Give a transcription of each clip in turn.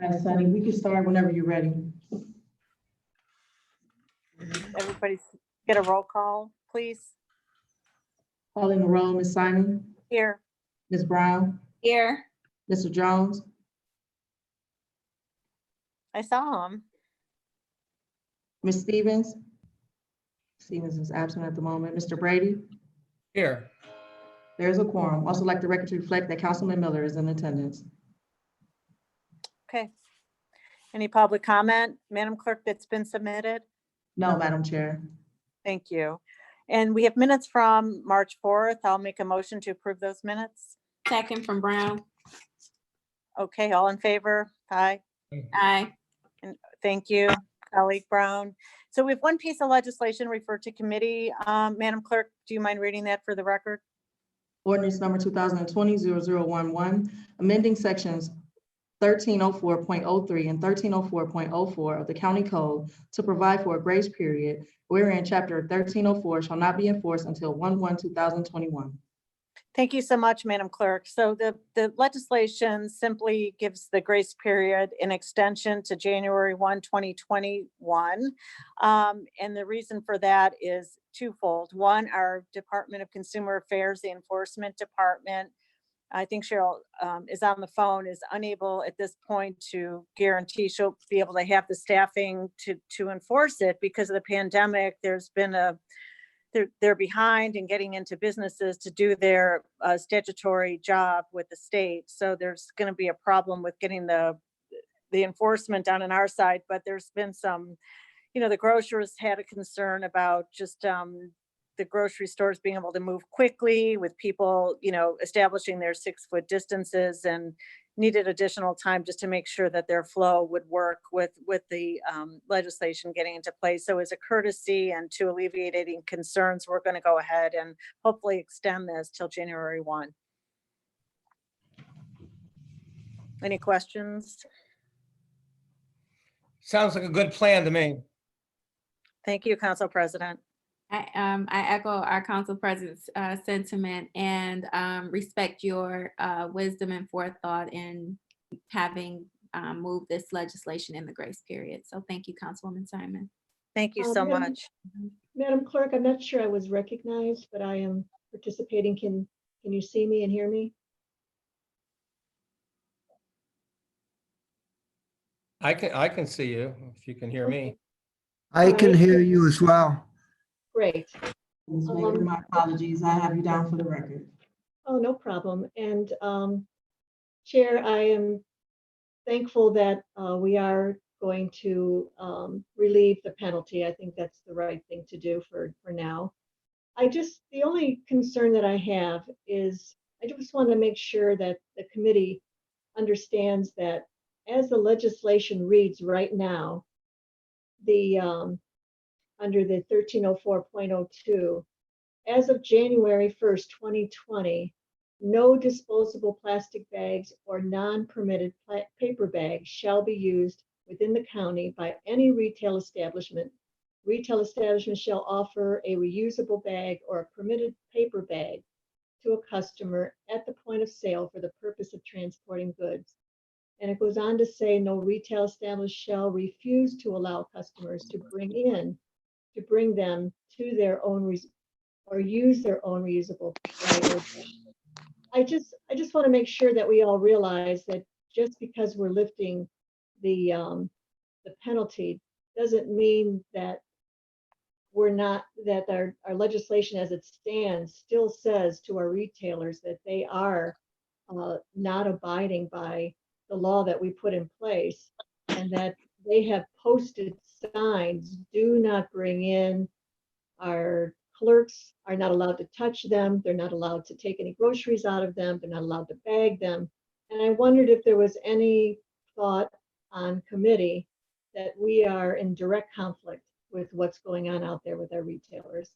Hi, Sunny. We can start whenever you're ready. Everybody get a roll call, please. Calling the roll, Ms. Simon, Here. Ms. Brown, Here. Mr. Jones, I saw him. Ms. Stevens. Stevens is absent at the moment. Mr. Brady, Here. there's a quorum. Also like the record to reflect that Councilman Miller is in attendance. Okay. Any public comment? Madam Clerk, that's been submitted? No, Madam Chair. Thank you. And we have minutes from March 4th. I'll make a motion to approve those minutes. Second from Brown. Okay, all in favor? Aye. Aye. Thank you, colleague Brown. So we have one piece of legislation referred to committee. Madam Clerk, do you mind reading that for the record? Ordinance number 2020-0011, amending sections 1304.03 and 1304.04 of the county code to provide for a grace period wherein chapter 1304 shall not be enforced until 1/1/2021. Thank you so much, Madam Clerk. So the legislation simply gives the grace period an extension to January 1, 2021. And the reason for that is twofold. One, our Department of Consumer Affairs, the Enforcement Department, I think Cheryl is on the phone, is unable at this point to guarantee she'll be able to have the staffing to enforce it because of the pandemic. There's been they're behind in getting into businesses to do their statutory job with the state. So there's going to be a problem with getting the enforcement done on our side, but there's been some, the grocers had a concern about just the grocery stores being able to move quickly with people, establishing their 6-foot distances, and needed additional time just to make sure that their flow would work with the legislation getting into place. So as a courtesy and to alleviate any concerns, we're going to go ahead and hopefully extend this till January 1. Any questions? Sounds like a good plan to me. Thank you, Council President. I echo our council president's sentiment and respect your wisdom and forethought in having moved this legislation in the grace period. So thank you, Councilwoman Simon. Thank you so much. Madam Clerk, I'm not sure I was recognized, but I am participating. Can you see me and hear me? I can see you if you can hear me. I can hear you as well. Great. Ms. Maker, my apologies. I have you down for the record. Oh, no problem. And Chair, I am thankful that we are going to relieve the penalty. I think that's the right thing to do for now. The only concern that I have is I just want to make sure that the committee understands that as the legislation reads right now, under the 1304.02, as of January 1st, 2020, no disposable plastic bags or non-permitted paper bags shall be used within the county by any retail establishment. Retail establishments shall offer a reusable bag or a permitted paper bag to a customer at the point of sale for the purpose of transporting goods. And it goes on to say no retail establishment shall refuse to allow customers to bring them to their own or use their own reusable bag. I just want to make sure that we all realize that just because we're lifting the penalty doesn't mean that our legislation as it stands still says to our retailers that they are not abiding by the law that we put in place, and that they have posted signs, do not bring in, our clerks are not allowed to touch them, they're not allowed to take any groceries out of them, they're not allowed to bag them. And I wondered if there was any thought on committee that we are in direct conflict with what's going on out there with our retailers.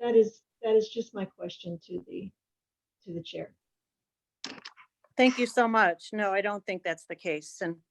That is just my question to the chair. Thank you so much. No, I don't think that's the case. And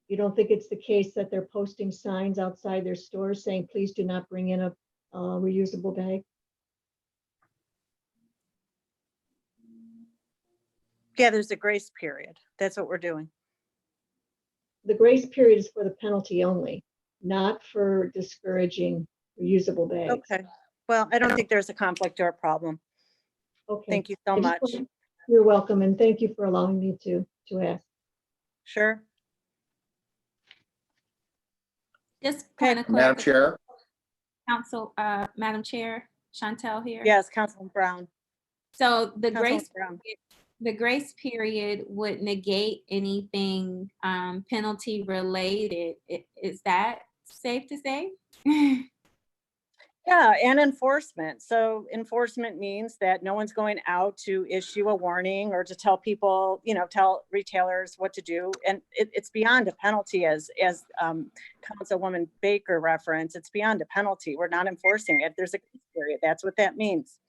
You don't think it's the case that they're posting signs outside their stores saying, please do not bring in a reusable bag? Yeah, there's a grace period. That's what we're doing. The grace period is for the penalty only, not for discouraging reusable bags. Okay. Well, I don't think there's a conflict or a problem. Okay. Thank you so I just much. wanted- You're welcome, and thank you for allowing me to ask. Sure. Just Okay. point of Madam clarification, Chair, Council, Madam Chair, Chantel here. Yes, Councilman Brown. So the Councilman grace, Brown. the grace period would negate anything penalty related. Is that safe to say? Yeah, and enforcement. So enforcement means that no one's going out to issue a warning or to tell people, tell retailers what to do. And it's beyond a penalty, as Councilwoman Baker referenced. It's beyond a penalty. We're not enforcing it. There's a grace period. That's what that means.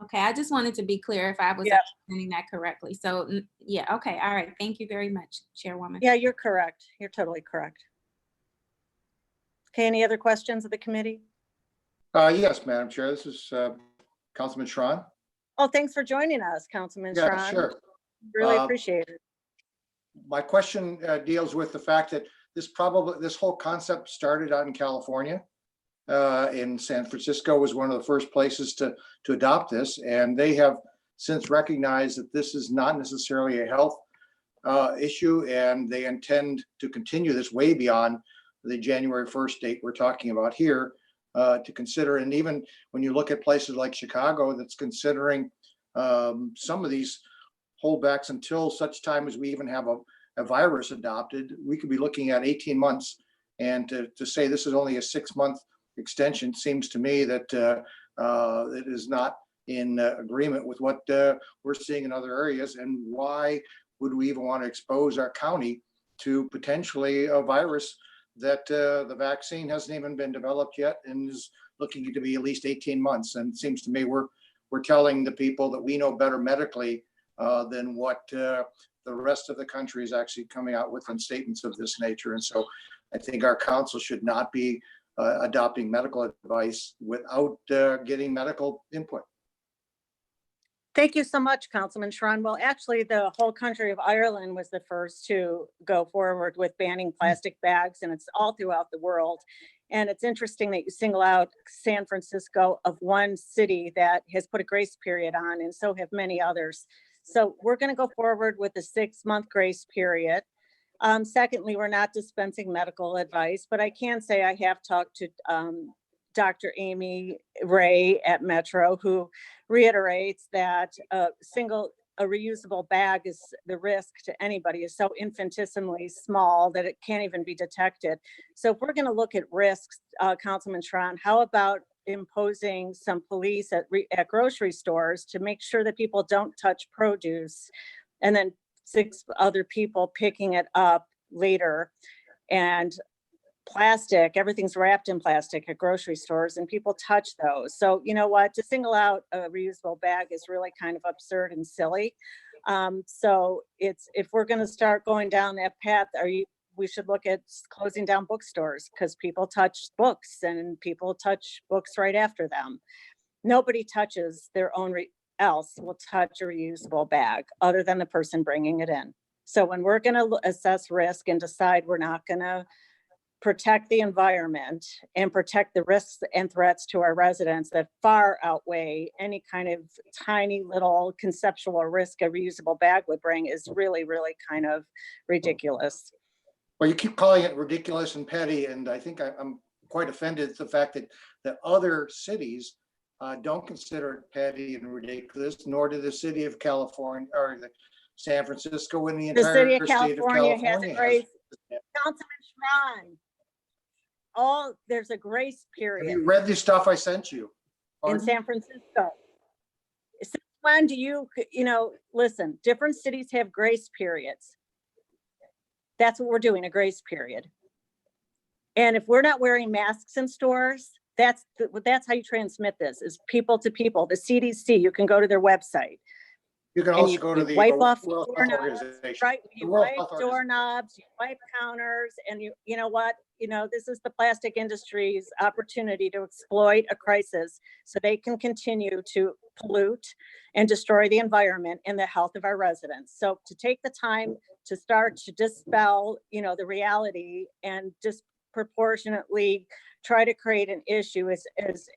Okay, I just wanted to be clear if I was Yeah. understanding that correctly. So, yeah, okay, all right. Thank you very much, Chairwoman. Yeah, you're correct. You're totally correct. Okay, any other questions of the committee? yes, Madam Chair, this is Councilman Schron. Oh, thanks for joining us, Councilman Yeah, Schron. sure. Really Uh, appreciate it. My question deals with the fact that this whole concept started out in California. In San Francisco was one of the first places to adopt this, and they have since recognized that this is not necessarily a health issue, and they intend to continue this way beyond the January 1st date we're talking about here, to consider. And even when you look at places like Chicago, that's considering some of these holdbacks until such time as we even have a virus adopted, we could be looking at 18 months. And to say this is only a 6-month extension seems to me that it is not in agreement with what we're seeing in other areas. And why would we even want to expose our county to potentially a virus that the vaccine hasn't even been developed yet and is looking to be at least 18 months? And it seems to me we're telling the people that we know better medically than what the rest of the country is actually coming out with in statements of this nature. And so I think our council should not be adopting medical advice without getting medical input. Thank you so much, Councilman Schron. Well, actually, the whole country of Ireland was the first to go forward with banning plastic bags, and it's all throughout the world. And it's interesting that you single out San Francisco of one city that has put a grace period on, and so have many others. So we're going to go forward with a 6-month grace period. Secondly, we're not dispensing medical advice, but I can say I have talked to Dr. Amy Ray at Metro, who reiterates that a reusable bag is the risk to anybody is so infinitesimally small that it can't even be detected. So if we're going to look at risks, Councilman Schron, how about imposing some police at grocery stores to make sure that people don't touch produce, and then 6 other people picking it up later? And plastic, everything's wrapped in plastic at grocery stores, and people touch those. So you know what, to single out a reusable bag is really kind of absurd and silly. So if we're going to start going down that path, we should look at closing down bookstores, because people touch books and people touch books right after them. Nobody touches their own else will touch a reusable bag other than the person bringing it in. So when we're going to assess risk and decide we're not going to protect the environment and protect the risks and threats to our residents that far outweigh any kind of tiny little conceptual risk a reusable bag would bring, is really, really kind of ridiculous. Well, you keep calling it ridiculous and petty, and I think I'm quite offended at the fact that other cities don't consider it petty and ridiculous, nor do the city of California or the San Francisco and the entire city of state of California California has a grace. Councilman Schron, there's a grace Have period you read the stuff I sent you? in Pardon? San Francisco. Since when do listen, different cities have grace periods. That's what we're doing, a grace period. And if we're not wearing masks in stores, that's how you transmit this, is people to people. The CDC, you can go to their website. You can And also you go to the wipe off World Health doorknobs, Organization. right? The You World wipe Health Organization. doorknobs, you wipe counters, and you know what? This is the plastic industry's opportunity to exploit a crisis so they can continue to pollute and destroy the environment and the health of our residents. So to take the time to start to dispel, the reality and disproportionately try to create an issue is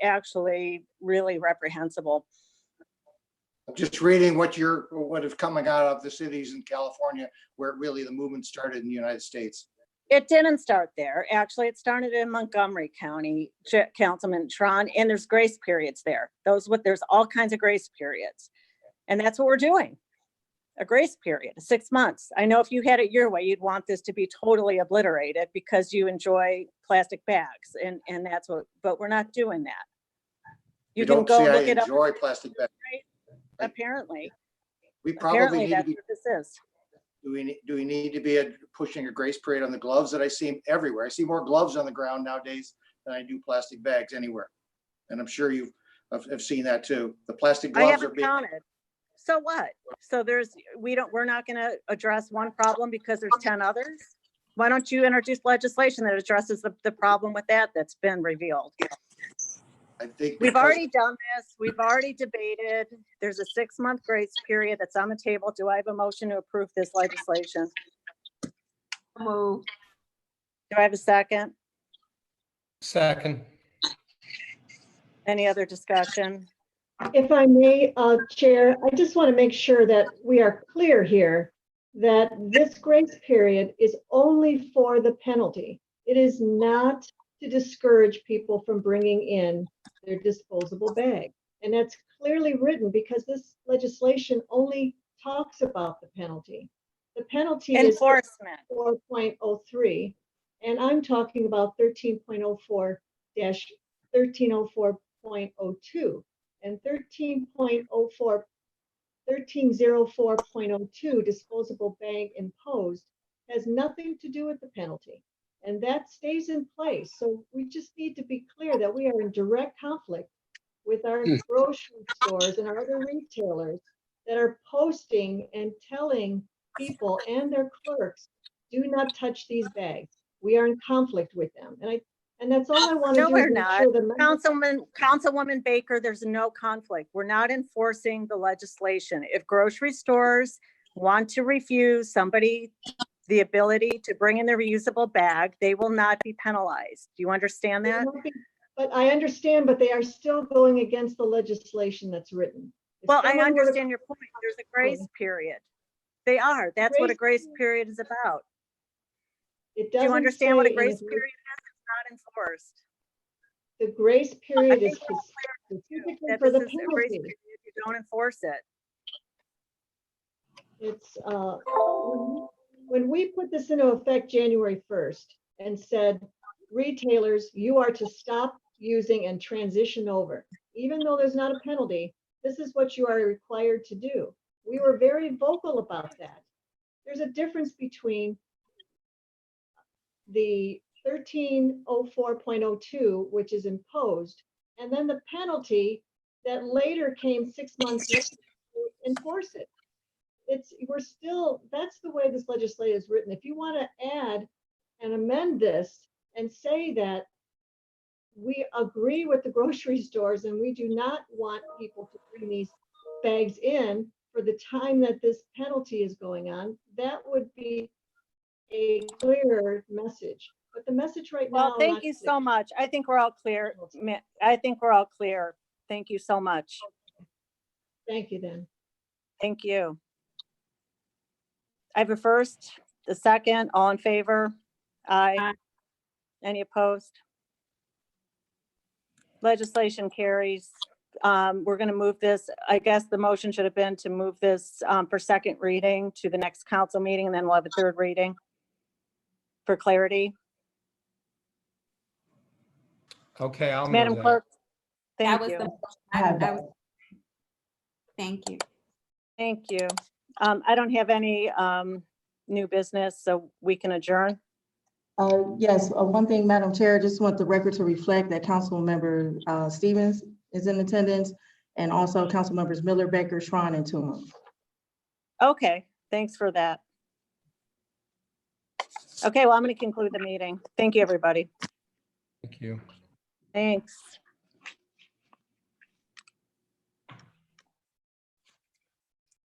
actually really reprehensible. I'm just reading what is coming out of the cities in California where really the movement started in the United States. It didn't start there. Actually, it started in Montgomery County, Councilman Tron, and there's grace periods there. There's all kinds of grace periods. And that's what we're doing. A grace period, 6 months. I know if you had it your way, you'd want this to be totally obliterated because you enjoy plastic bags and but we're not doing that. You can don't go see I look it up. enjoy plastic bags. Apparently, We probably need to that's be, what this is. do we need to be pushing a grace period on the gloves that I see everywhere? I see more gloves on the ground nowadays than I do plastic bags anywhere. And I'm sure have seen that too. The plastic I gloves are haven't being, counted. So what? So we're not going to address one problem because there's 10 others? Why don't you introduce legislation that addresses the problem with that's been revealed? I think. We've because- already done this. We've already debated. There's a 6-month grace period that's on the table. Do I have a motion to approve this legislation? Move. Do I have a second? Second. Any other discussion? If I may, Chair, I just want to make sure that we are clear here that this grace period is only for the penalty. It is not to discourage people from bringing in their disposable bag. And that's clearly written because this legislation only talks about the penalty. The penalty is Enforcement. 4.03, and I'm talking about 13.04-1304.02. And 1304.02 disposable bag imposed has nothing to do with the penalty. And that stays in place. So we just need to be clear that we are in direct conflict with our grocery stores and our other retailers that are posting and telling people and their clerks, do not touch these bags. We are in conflict with them. And that's all I want to No, do. we're is make not. sure the members- Councilwoman Baker, there's no conflict. We're not enforcing the legislation. If grocery stores want to refuse somebody the ability to bring in their reusable bag, they will not be penalized. Do you understand that? But I understand, but they are still going against the legislation that's written. If Well, I someone were to- understand your point. There's a grace period. They are. That's what a grace period is about. It Do you doesn't understand what a say in grace the- period is? It's not enforced. The grace I period is think we're all clear specifically that for this the is a grace penalty. period. You don't enforce it. It's, when we put this into effect January 1st and said, retailers, you are to stop using and transition over. Even though there's not a penalty, this is what you are required to do. We were very vocal about that. There's a difference between the 1304.02, which is imposed, and then the penalty that later came 6 months later to enforce it. That's the way this legislation is written. If you want to add and amend this and say that we agree with the grocery stores and we do not want people to bring these bags in for the time that this penalty is going on, that would be a clearer message. But the message right now. Well, thank not you clear. so much. I think we're all clear. I think we're all clear. Thank you so much. Thank you then. Thank you. I have a first, the second, all in favor? Aye. Aye. Any opposed? Legislation carries. We're going to move this. I guess the motion should have been to move this for second reading to the next council meeting, and then we'll have a third reading for clarity. Okay, I'll Madam move that. Clerk, That thank was you. the, I have I that. was, thank you. Thank you. I don't have any new business, so we can adjourn. Yes, one thing, Madam Chair, just want the record to reflect that Councilmember Stevens is in attendance and also Council Members Miller, Baker, Schron, and Toomer. Okay, thanks for that. Okay, well, I'm going to conclude the meeting. Thank you, everybody. Thank you. Thanks.